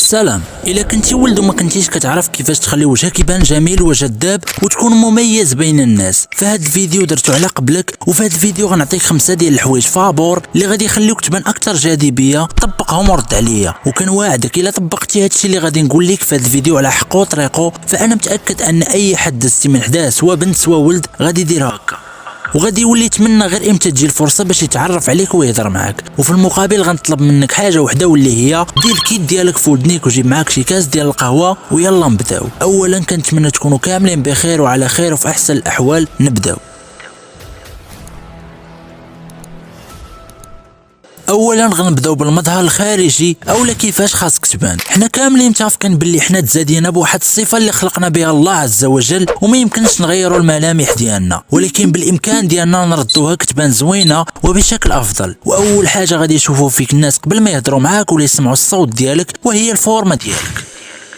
سلام. الا كنتي ولد وما كنتيش كتعرف كيفاش تخلي وجهك يبان جميل وجذاب وتكون مميز بين الناس، فهاد الفيديو درتو على قبلك. وفهاد الفيديو غنعطيك 5 ديال الحوايج فابور اللي غادي يخليوك تبان اكثر جاذبيه. طبقهم ورد عليا، وكنواعدك الا طبقتي هادشي اللي غادي نقول لك فهاد الفيديو على حقه وطريقه، فانا متاكد ان اي حد دزتي من حداه سواء بنت سواء ولد غادي يدير هكا، وغادي يولي يتمنى غير امتى تجي الفرصه باش يتعرف عليك ويهضر معاك. وفي المقابل غنطلب منك حاجه وحده واللي هي دير الكيت ديالك في ودنيك وجيب معاك شي كاس ديال القهوه ويلا نبداو. اولا كنتمنى تكونوا كاملين بخير وعلى خير وفي احسن الاحوال. نبداو. اولا غنبداو بالمظهر الخارجي اولا كيفاش خاصك تبان. حنا كاملين متفقين باللي حنا تزادينا بواحد الصفه اللي خلقنا بها الله عز وجل وما يمكنش نغيروا الملامح ديالنا، ولكن بالامكان ديالنا نردوها كتبان زوينه وبشكل افضل. واول حاجه غادي يشوفوا فيك الناس قبل ما يهضروا معاك ولا يسمعوا الصوت ديالك وهي الفورمه ديالك.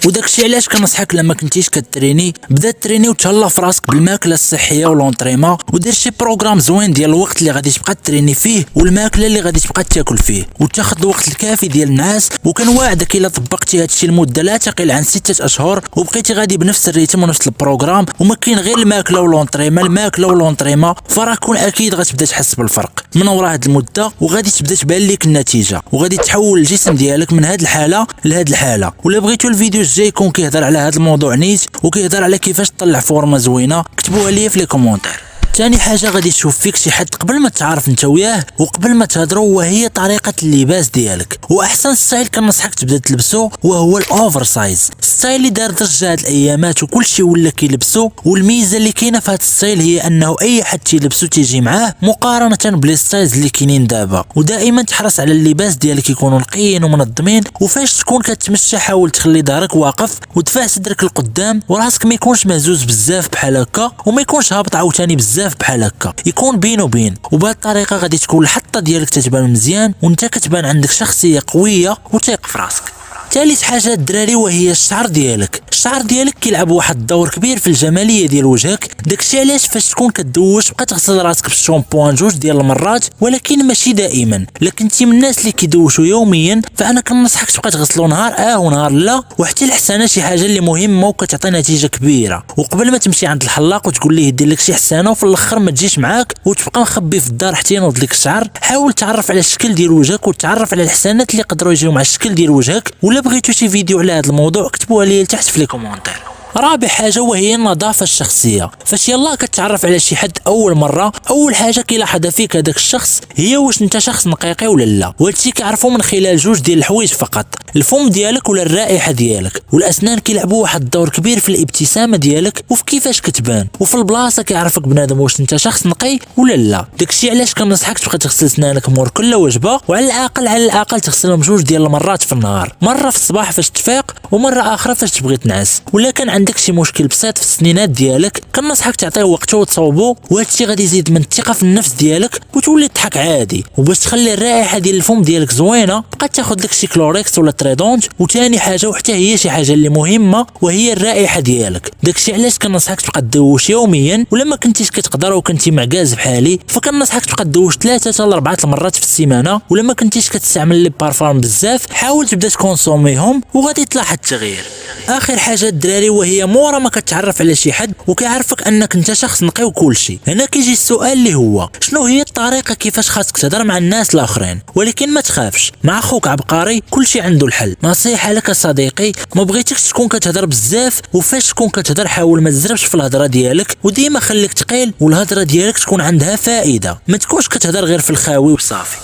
وداكشي علاش كنصحك لما كنتيش كتريني بدا تريني وتهلا في راسك بالماكله الصحيه ولونطريمون، ودير شي بروغرام زوين ديال الوقت اللي غادي تبقى تريني فيه والماكله اللي غادي تبقى تاكل فيه، وتاخذ الوقت الكافي ديال النعاس. وكنواعدك الا طبقتي هادشي لمده لا تقل عن 6 اشهر وبقيتي غادي بنفس الريتم ونفس البروغرام وما كاين غير الماكله ولونطريمون فراه كون اكيد غتبدا تحس بالفرق من ورا هاد المده، وغادي تبدا تبان لك النتيجه وغادي تحول الجسم ديالك من هاد الحاله لهاد الحاله. ولا بغيتوا الفيديو الجاي يكون كيهضر على هذا الموضوع نيت وكيهضر على كيفاش تطلع فورمه زوينه، كتبوها لي في لي كومونتير. ثاني حاجه غادي تشوف فيك شي حد قبل ما تعرف انت وياه وقبل ما تهضروا، وهي طريقه اللباس ديالك. واحسن ستايل كنصحك تبدا تلبسو وهو الاوفر سايز، ستايل اللي دار ضجه هاد الايامات وكلشي ولا كيلبسو. والميزه اللي كاينه في هاد الستايل هي انه اي حد تيلبسو تيجي معاه مقارنه بالستايلز اللي كاينين دابا. ودائما تحرص على اللباس ديالك يكونوا نقيين ومنظمين، وفاش تكون كتمشى حاول تخلي ظهرك واقف ودفع صدرك لقدام وراسك ما يكونش مهزوز بزاف بحال هكا وما يكونش هابط عاوتاني بزاف بحال هكا، يكون بين وبين. وبهذه الطريقه غادي تكون الحطه ديالك تتبان مزيان وانت كتبان عندك شخصيه قويه وثيق في راسك. ثالث حاجه الدراري وهي الشعر ديالك. الشعر ديالك كيلعب واحد الدور كبير في الجماليه ديال وجهك، داكشي علاش فاش تكون كدوش بقى تغسل راسك بالشامبوان 2 ديال المرات، ولكن ماشي دائما. الا كنتي من الناس اللي كيدوشوا يوميا فانا كنصحك تبقى تغسلوا نهار ونهار لا. وحتى الحسانه شي حاجه اللي مهمه وكتعطي نتيجه كبيره. وقبل ما تمشي عند الحلاق وتقول ليه يدير لك شي حسانه وفي الاخر ما تجيش معاك وتبقى مخبي في الدار حتى ينوض لك الشعر، حاول تعرف على الشكل ديال وجهك وتعرف على الحسانات اللي يقدروا يجيو مع الشكل ديال وجهك. ولا بغيتو شي فيديو على هذا الموضوع كتبوها لي لتحت في لي كومونتير. رابع حاجه وهي النظافه الشخصيه. فاش يلا كتعرف على شي حد اول مره، اول حاجه كيلاحظ فيك هذاك الشخص هي واش انت شخص نقيقي ولا لا. وهادشي كيعرفوا من خلال 2 ديال الحوايج فقط، الفم ديالك ولا الرائحه ديالك. والاسنان كيلعبوا واحد الدور كبير في الابتسامه ديالك وفي كيفاش كتبان. وفي البلاصه كيعرفك بنادم واش انت شخص نقي ولا لا. داكشي علاش كنصحك تبقى تغسل سنانك مور كل وجبه، وعلى الاقل تغسلهم 2 ديال المرات في النهار، مره في الصباح فاش تفيق ومره اخرى فاش تبغي تنعس. ولا كان عندك شي مشكل بسيط في السنينات ديالك كنصحك تعطيه وقته وتصوبو، وهادشي غادي يزيد من الثقه في النفس ديالك وتولي تضحك عادي. وباش تخلي الرائحه ديال الفم ديالك زوينه بقى تاخذ لك شي كلوريكس ولا تريدونج. وثاني حاجه وحتى هي شي حاجه اللي مهمه وهي الرائحه ديالك. داكشي علاش كنصحك تبقى تدوش يوميا، ولما كنتيش كتقدر وكنتي معكاز بحالي فكنصحك تبقى تدوش 3 حتى ل 4 المرات في السيمانه. ولما كنتيش كتستعمل لي بارفان بزاف حاول تبدا تكونسوميهم وغادي تلاحظ التغيير. اخر حاجه الدراري وهي مورا ما كتعرف على شي حد وكيعرفك انك انت شخص نقي وكلشي، هنا كيجي السؤال اللي هو شنو هي الطريقه كيفاش خاصك تهضر مع الناس الاخرين. ولكن ما تخافش، مع اخوك عبقري كلشي عنده الحل. نصيحه لك صديقي، ما بغيتكش تكون كتهضر بزاف، وفاش تكون كتهضر حاول ما تزربش في الهضره ديالك وديما خليك ثقيل والهضره ديالك تكون عندها فائده، ما تكونش كتهضر غير في الخاوي وصافي.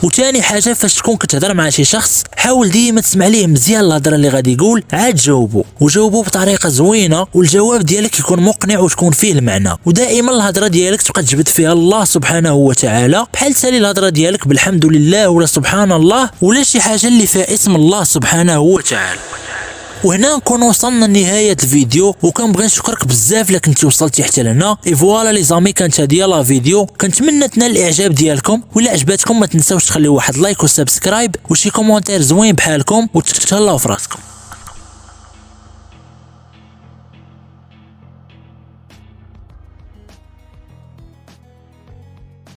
وثاني حاجه فاش تكون كتهضر مع شي شخص حاول ديما تسمع ليه مزيان الهضره اللي غادي يقول، عاد جاوبو بطريقه زوينه والجواب ديالك يكون مقنع وتكون فيه المعنى. ودائما الهضره ديالك تبقى تجبد فيها الله سبحانه وتعالى، بحال تسالي الهضره ديالك بالحمد لله ولا سبحان الله ولا شي حاجه اللي فيها اسم الله سبحانه وتعالى. وهنا نكون وصلنا لنهايه الفيديو، وكنبغي نشكرك بزاف الا كنتي وصلتي حتى لهنا. اي فوالا لي زامي كانت هادي لا فيديو، كنتمنى تنال الاعجاب ديالكم. ولا عجباتكم ما تنساوش تخليو واحد لايك وسبسكرايب وشي كومونتير زوين بحالكم، وتهلاو في راسكم.